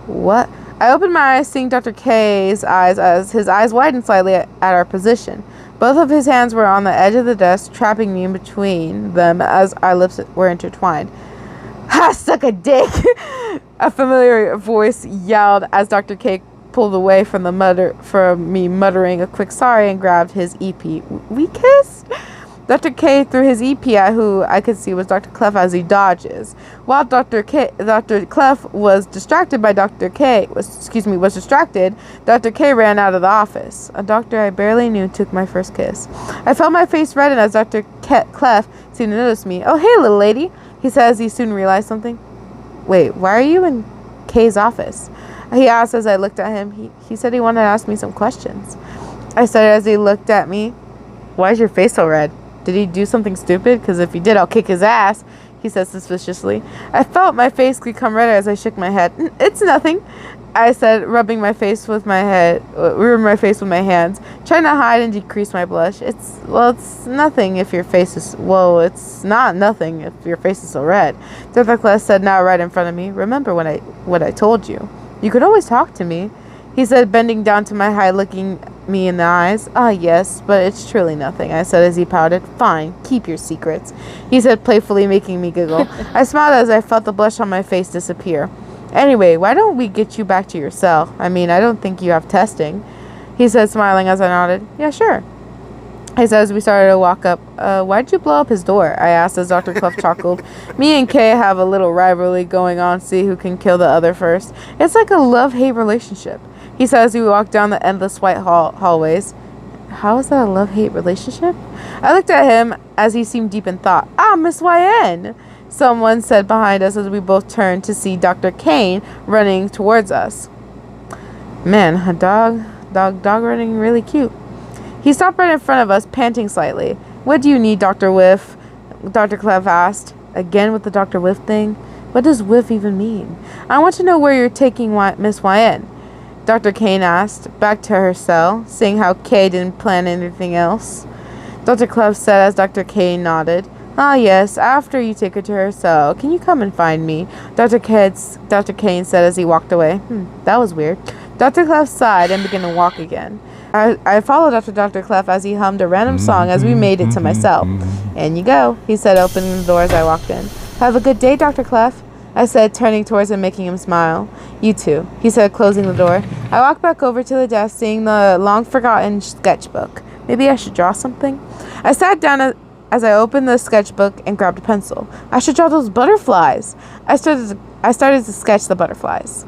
What? I opened my eyes, seeing Dr. K's eyes as his eyes widened slightly at our position. Both of his hands were on the edge of the desk, trapping me in between them as our lips were intertwined. Ha! Suck a dick! A familiar voice yelled as Dr. K pulled away from me muttering a quick sorry and grabbed his EP. We kissed? Dr. K threw his EP at who I could see was Dr. Clef as he dodges. While Dr. Clef was distracted by Dr. K, Dr. K ran out of the office. A doctor I barely knew took my first kiss. I felt my face redden as Dr. Clef seemed to notice me. Oh, hey, little lady, he said as he soon realized something. Wait, why are you in K's office? He asked as I looked at him. He said he wanted to ask me some questions. I said as he looked at me, why is your face so red? Did he do something stupid? Because if he did, I'll kick his ass, he said suspiciously. I felt my face become redder as I shook my head. It's nothing, I said, rubbing my face with my hands, trying to hide and decrease my blush. It's nothing if your face is, it's not nothing if your face is so red. Dr. Clef said, now right in front of me. Remember what I told you. You could always talk to me, he said, bending down to my height, looking me in the eyes. Ah, yes, but it's truly nothing, I said as he pouted. Fine, keep your secrets, he said, playfully, making me giggle. I smiled as I felt the blush on my face disappear. Anyway, why don't we get you back to your cell? I mean, I don't think you have testing, he said, smiling as I nodded. Yeah, sure, I said as we started to walk up. Why'd you blow up his door? I asked as Dr. Clef chuckled. Me and Kay have a little rivalry going on, see who can kill the other first. It's like a love-hate relationship, he said as we walked down the endless white hallways. How is that a love-hate relationship? I looked at him as he seemed deep in thought. Ah, Miss YN, someone said behind us as we both turned to see Dr. Kane running towards us. Man, a dog running really cute. He stopped right in front of us, panting slightly. What do you need, Dr. Whiff? Dr. Clef asked. Again with the Dr. Whiff thing? What does whiff even mean? I want to know where you're taking Miss YN. Dr. Kane asked, back to her cell, seeing how Kay didn't plan anything else. Dr. Clef said as Dr. Kane nodded. Ah, yes, after you take her to her cell. Can you come and find me? Dr. Kane said as he walked away. That was weird. Dr. Clef sighed and began to walk again. I followed after Dr. Clef as he hummed a random song as we made it to my cell. In you go, he said, opening the door as I walked in. Have a good day, Dr. Clef, I said, turning towards him, making him smile. You too, he said, closing the door. I walked back over to the desk, seeing the long-forgotten sketchbook. Maybe I should draw something? I sat down as I opened the sketchbook and grabbed a pencil. I should draw those butterflies. I started to sketch the butterflies.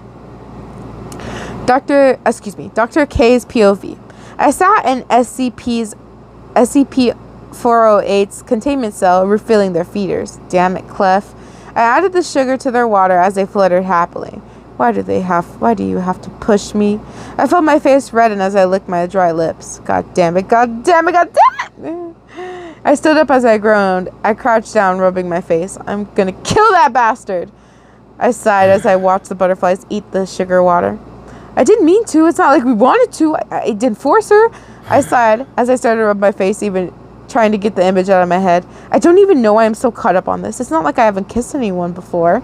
Dr. K's POV. I sat in SCP-408's containment cell, refilling their feeders. Damn it, Clef. I added the sugar to their water as they fluttered happily. Why do you have to push me? I felt my face redden as I licked my dry lips. God damn it, God damn it, God damn it! I stood up as I groaned. I crouched down, rubbing my face. I'm gonna kill that bastard! I sighed as I watched the butterflies eat the sugar water. I didn't mean to. It's not like we wanted to. I didn't force her. I sighed as I started to rub my face, even trying to get the image out of my head. I don't even know why I'm so caught up on this. It's not like I haven't kissed anyone before.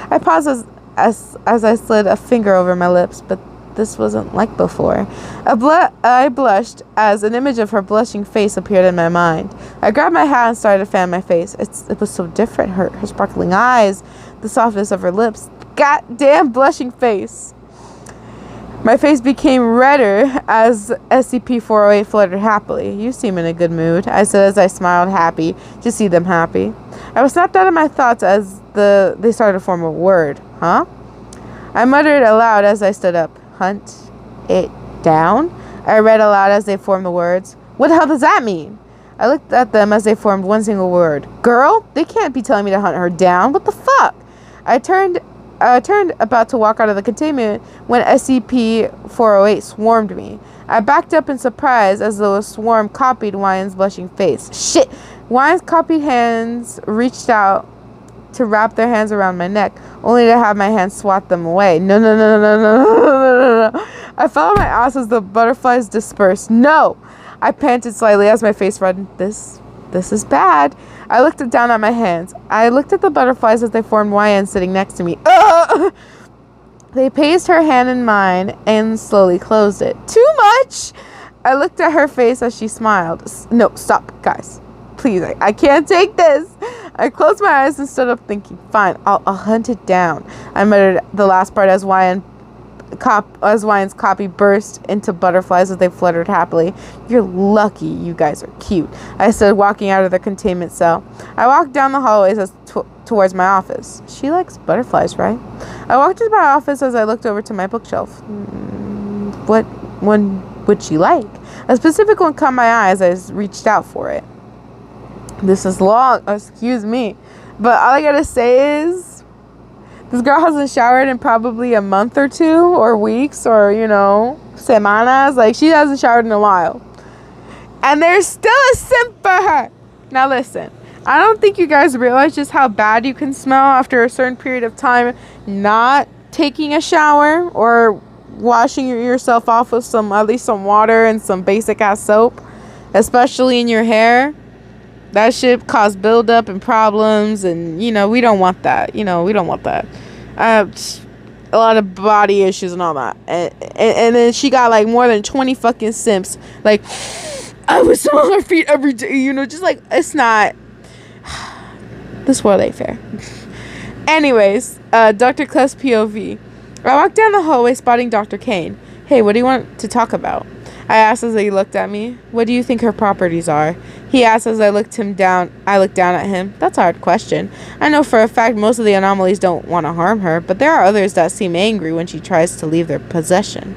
I paused as I slid a finger over my lips, but this wasn't like before. I blushed as an image of her blushing face appeared in my mind. I grabbed my hat and started to fan my face. It was so different. Her sparkling eyes, the softness of her lips. Goddamn blushing face. My face became redder as SCP-408 fluttered happily. You seem in a good mood, I said as I smiled, happy to see them happy. I was snapped out of my thoughts as they started to form a word. Huh? I muttered aloud as I stood up. Hunt it down? I read aloud as they formed the words. What the hell does that mean? I looked at them as they formed one single word. Girl? They can't be telling me to hunt her down. What the fuck? I turned about to walk out of the containment when SCP-408 swarmed me. I backed up in surprise as though a swarm copied Wyan's blushing face. Shit! Wyan's copied hands reached out to wrap their hands around my neck, only to have my hands swat them away. No, no, no, no, no, no, no, no. I fell on my ass as the butterflies dispersed. No! I panted slightly as my face reddened. This is bad. I looked down at my hands. I looked at the butterflies as they formed Wyan sitting next to me. Ugh! They placed her hand in mine and slowly closed it. Too much! I looked at her face as she smiled. No, stop, guys. Please, I can't take this. I closed my eyes and stood up thinking, fine, I'll hunt it down. I muttered the last part as Wyan's copy burst into butterflies as they fluttered happily. You're lucky you guys are cute, I said, walking out of the containment cell. I walked down the hallways towards my office. She likes butterflies, right? I walked into my office as I looked over to my bookshelf. What one would she like? A specific one caught my eye as I reached out for it. This is long, excuse me, but all I gotta say is this girl hasn't showered in probably a month or two, or weeks, or semanas. Like, she hasn't showered in a while, and there's still a simp for her. Now listen, I don't think you guys realize just how bad you can smell after a certain period of time not taking a shower or washing yourself off with at least some water and some basic ass soap, especially in your hair. That shit cause buildup and problems, and we don't want that. We don't want that. A lot of body issues and all that. And then she got like more than 20 fucking simps. Like, I would smell her feet every day. Just like, it's not. This world ain't fair. Anyways, Dr. Clef's POV. I walked down the hallway spotting Dr. Kane. Hey, what do you want to talk about? I asked as he looked at me. What do you think her properties are? He asked as I looked down at him. That's a hard question. I know for a fact most of the anomalies don't want to harm her, but there are others that seem angry when she tries to leave their possession.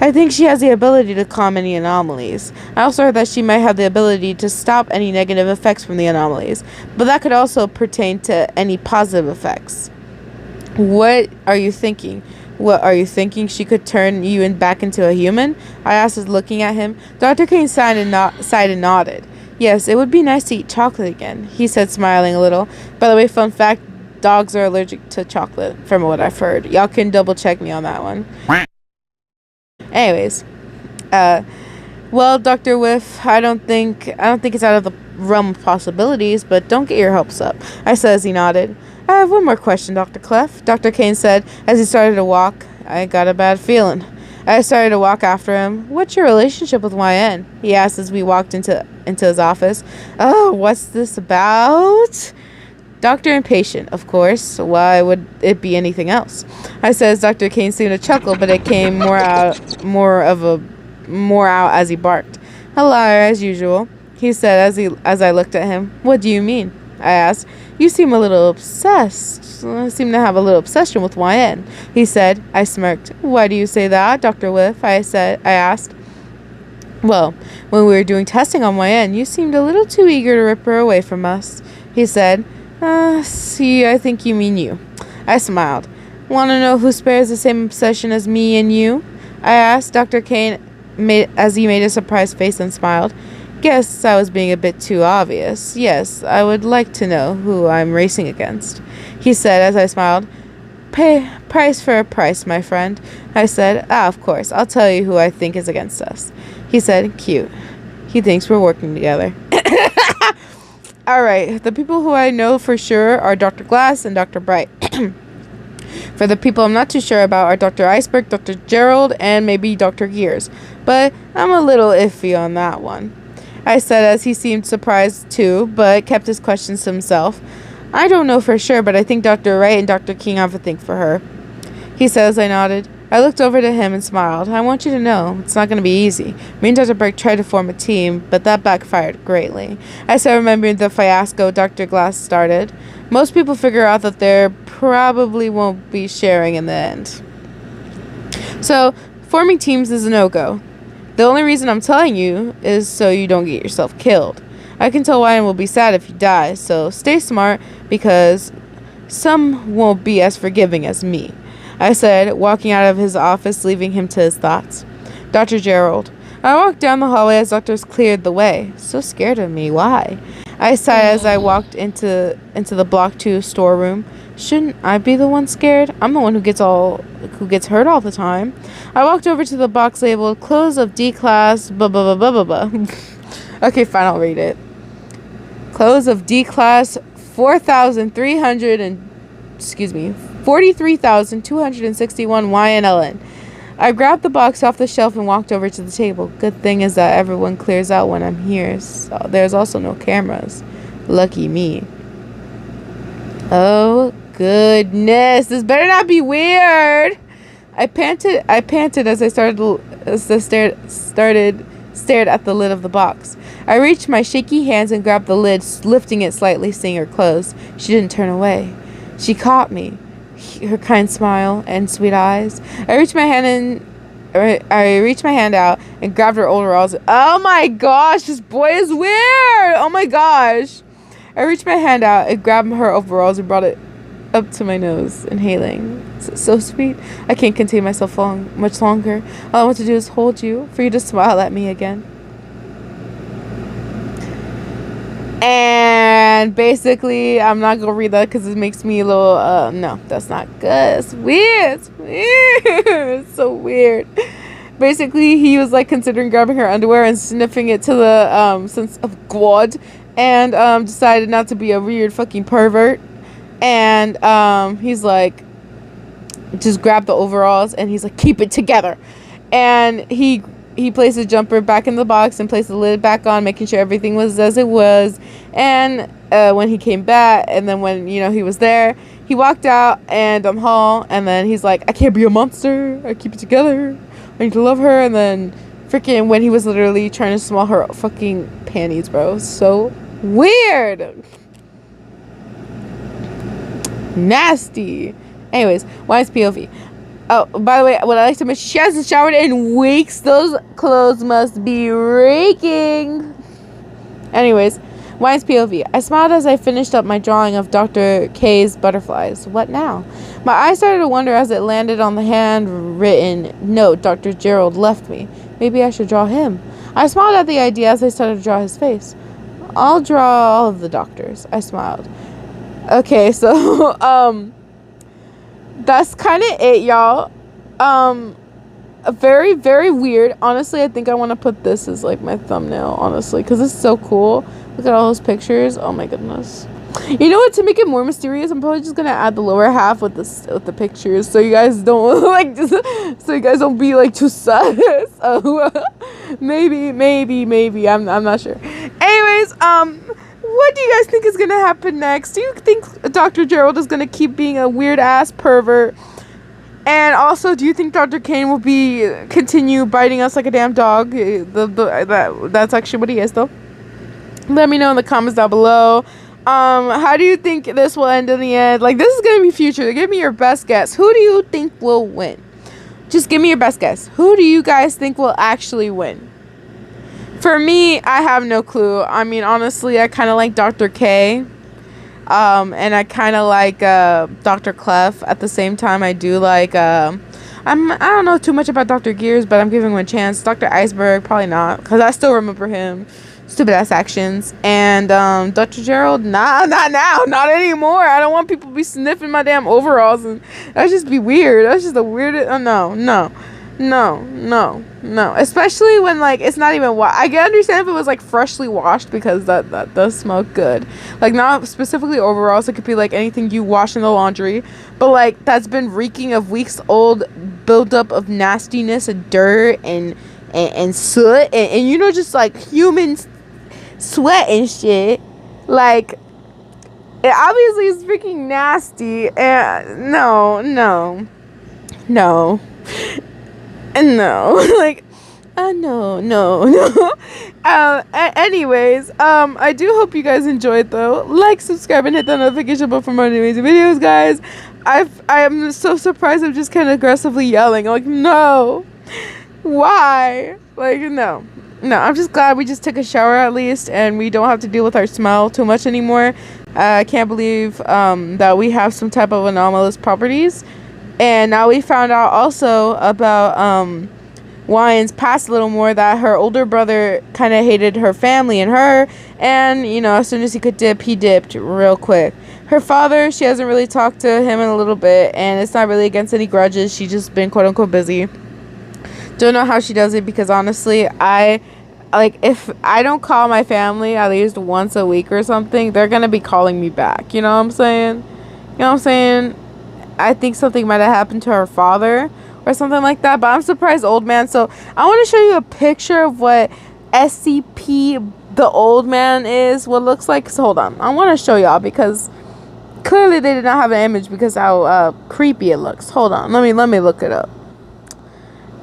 I think she has the ability to calm any anomalies. I also heard that she might have the ability to stop any negative effects from the anomalies, but that could also pertain to any positive effects. What are you thinking? What are you thinking? She could turn you back into a human? I asked as looking at him. Dr. Kane sighed and nodded. Yes, it would be nice to eat chocolate again, he said, smiling a little. By the way, fun fact, dogs are allergic to chocolate, from what I've heard. Y'all can double check me on that one. Anyways, well, Dr. Whiff, I don't think it's out of the realm of possibilities, but don't get your hopes up, I said as he nodded. I have one more question, Dr. Clef, Dr. Kane said as he started to walk. I got a bad feeling. I started to walk after him. What's your relationship with YN? He asked as we walked into his office. Oh, what's this about? Doctor and patient, of course. Why would it be anything else? I said as Dr. Kane seemed to chuckle, but it came more out as he barked. A liar as usual, he said as I looked at him. What do you mean? I asked. You seem a little obsessed. I seem to have a little obsession with YN, he said. I smirked. Why do you say that, Dr. Whiff? I asked. Well, when we were doing testing on YN, you seemed a little too eager to rip her away from us, he said. See, I think you mean you. I smiled. Want to know who spares the same obsession as me and you? I asked. Dr. Kane as he made a surprised face and smiled. Guess I was being a bit too obvious. Yes, I would like to know who I'm racing against, he said as I smiled. Pay price for a price, my friend, I said. Of course, I'll tell you who I think is against us, he said. Cute. He thinks we're working together. Alright, the people who I know for sure are Dr. Glass and Dr. Bright. For the people I'm not too sure about are Dr. Iceberg, Dr. Gerald, and maybe Dr. Gears. But I'm a little iffy on that one, I said as he seemed surprised too, but kept his questions to himself. I don't know for sure, but I think Dr. Wright and Dr. King have a thing for her, he said as I nodded. I looked over to him and smiled. I want you to know, it's not going to be easy. Me and Dr. Burke tried to form a team, but that backfired greatly. I said, remembering the fiasco Dr. Glass started. Most people figure out that there probably won't be sharing in the end. So, forming teams is a no-go. The only reason I'm telling you is so you don't get yourself killed. I can tell Ryan will be sad if you die, so stay smart because some won't be as forgiving as me, I said, walking out of his office, leaving him to his thoughts. Dr. Gerald. I walked down the hallway as doctors cleared the way. So scared of me. Why? I sighed as I walked into the Block 2 storeroom. Shouldn't I be the one scared? I'm the one who gets hurt all the time. I walked over to the box labeled clothes of D class blah blah blah blah blah blah. Okay, fine, I'll read it. Clothes of D class 43,261 YNLN. I grabbed the box off the shelf and walked over to the table. Good thing is that everyone clears out when I'm here. So there's also no cameras. Lucky me. Oh goodness, this better not be weird. I panted as I stared at the lid of the box. I reached my shaky hands and grabbed the lid, lifting it slightly, seeing her close. She didn't turn away. She caught me. Her kind smile and sweet eyes. I reached my hand out and grabbed her overalls. Oh my gosh, this boy is weird. Oh my gosh. I reached my hand out and grabbed her overalls and brought it up to my nose, inhaling. So sweet. I can't contain myself much longer. All I want to do is hold you, for you to smile at me again. And basically, I'm not gonna read that because it makes me a little, no, that's not good. It's weird. It's weird. It's so weird. Basically, he was like considering grabbing her underwear and sniffing it to the sense of God, and decided not to be a weird fucking pervert. And he's like, just grabbed the overalls and he's like, keep it together. And he placed the jumper back in the box and placed the lid back on, making sure everything was as it was. And when he came back, and then when, he was there, he walked out and down the hall, and then he's like, I can't be a monster. I keep it together. I need to love her. And then freaking when he was literally trying to smell her fucking panties, bro. So weird. Nasty. Anyways, Wine's POV. Oh, by the way, what I like to mention, she hasn't showered in weeks. Those clothes must be raking. Anyways, Wine's POV. I smiled as I finished up my drawing of Dr. K's butterflies. What now? My eyes started to wonder as it landed on the handwritten note Dr. Gerald left me. Maybe I should draw him. I smiled at the idea as I started to draw his face. I'll draw all of the doctors. I smiled. Okay, so, that's kind of it, y'all. Very, very weird. Honestly, I think I want to put this as, like, my thumbnail, honestly, because it's so cool. Look at all those pictures. Oh, my goodness. You know what? To make it more mysterious, I'm probably just going to add the lower half with the pictures, so you guys don't, like, so you guys don't be, like, too sus. Maybe. I'm not sure. Anyways, what do you guys think is going to happen next? Do you think Dr. Gerald is going to keep being a weird-ass pervert? And also, do you think Dr. Kane will continue biting us like a damn dog? That's actually what he is, though. Let me know in the comments down below. How do you think this will end in the end? Like, this is going to be future. Give me your best guess. Who do you think will win? Just give me your best guess. Who do you guys think will actually win? For me, I have no clue. I mean, honestly, I kind of like Dr. K. And I kind of like Dr. Clef. At the same time, I do like... I don't know too much about Dr. Gears, but I'm giving him a chance. Dr. Iceberg, probably not. Because I still remember him. Stupid-ass actions. And Dr. Gerald, not now. Not anymore. I don't want people to be sniffing my damn overalls. And that'd just be weird. That's just the weirdest... No. Especially when, like, it's not even I can understand if it was, like, freshly washed, because that does smell good. Like, not specifically overalls. It could be, like, anything you wash in the laundry. But, like, that's been reeking of weeks old buildup of nastiness and dirt and soot. And just, like, human sweat and shit. Like, it obviously is freaking nasty. And no. And no, like, no. Anyways, I do hope you guys enjoyed, though. Like, subscribe, and hit the notification bell for more amazing videos, guys. I am so surprised. I'm just kind of aggressively yelling, like, no, why? Like, no, I'm just glad we just took a shower at least, and we don't have to deal with our smell too much anymore. I can't believe that we have some type of anomalous properties. And now we found out also about Wines passed a little more that her older brother kind of hated her family and her, and as soon as he could dip, he dipped real quick. Her father, she hasn't really talked to him in a little bit, and it's not really against any grudges. She's just been quote unquote busy. Don't know how she does it, because honestly, if I don't call my family at least once a week or something, they're gonna be calling me back. You know what I'm saying? I think something might have happened to her father or something like that, but I'm surprised, old man. So I want to show you a picture of what SCP the old man is, what it looks like. So hold on, I want to show y'all, because clearly they did not have an image because how creepy it looks. Hold on, let me look it up.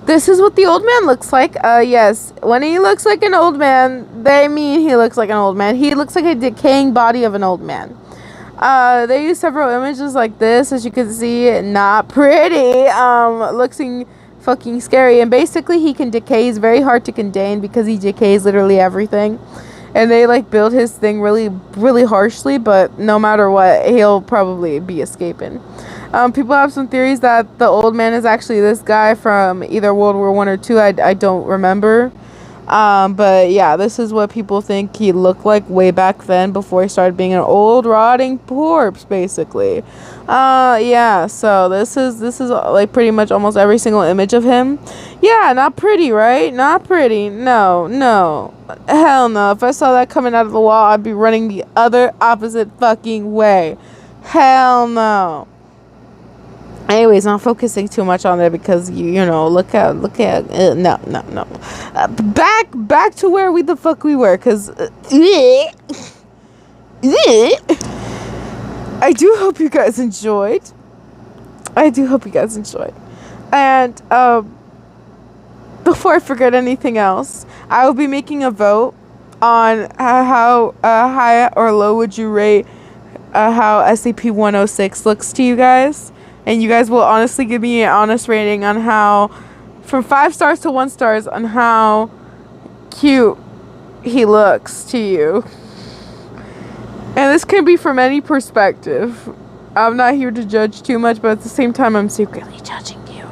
This is what the old man looks like. Yes, when he looks like an old man, they mean he looks like an old man. He looks like a decaying body of an old man. They use several images like this, as you can see. Not pretty. Looking fucking scary. And basically, he can decay. He's very hard to contain because he decays literally everything. And they build his thing really, really harshly. But no matter what, he'll probably be escaping. People have some theories that the old man is actually this guy from either World War I or II. I don't remember. But yeah, this is what people think he looked like way back then, before he started being an old rotting corpse, basically. Yeah, so this is pretty much almost every single image of him. Yeah, not pretty, right? Not pretty. No. Hell no. If I saw that coming out of the wall, I'd be running the other opposite fucking way. Hell no. Anyways, not focusing too much on it, because you know, look at no. Back to where the fuck we were, because I do hope you guys enjoyed. And before I forget anything else, I will be making a vote on how high or low would you rate how SCP-106 looks to you guys. And you guys will honestly give me an honest rating on how, from 5 stars to 1 stars, on how cute he looks to you. And this can be from any perspective. I'm not here to judge too much, but at the same time, I'm secretly judging you.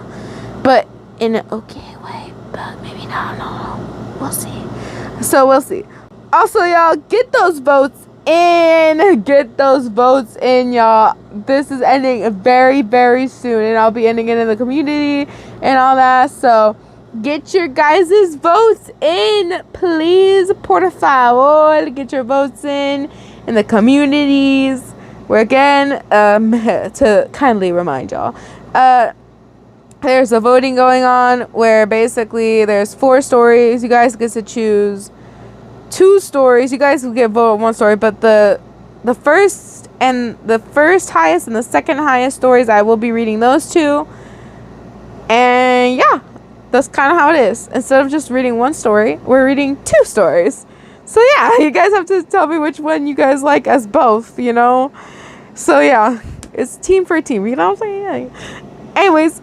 But in an okay way. But maybe not. No. We'll see. So we'll see. Also, y'all, get those votes in, y'all. This is ending very, very soon, and I'll be ending it in the community and all that. So get your guys' votes in, please, por favor. Get your votes in the communities. Where again, to kindly remind y'all, there's a voting going on where basically there's 4 stories. You guys get to choose 2 stories. You guys will get vote on 1 story, but the first highest and the second highest stories, I will be reading those 2. And yeah, that's kind of how it is. Instead of just reading 1 story, we're reading 2 stories. So yeah, you guys have to tell me which one you guys like as both, you know. So yeah, it's team for team, you know what I'm saying? Anyways,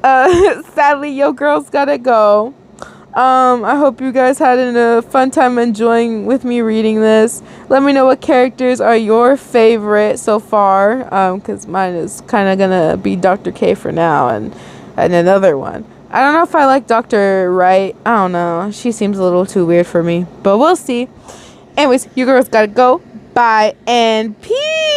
sadly, yo girls gotta go. I hope you guys had a fun time enjoying with me reading this. Let me know what characters are your favorite so far, because mine is kind of gonna be Dr. K for now, and another one. I don't know if I like Dr. Wright. I don't know. She seems a little too weird for me, but we'll see. Anyways, you girls gotta go. Bye and peace.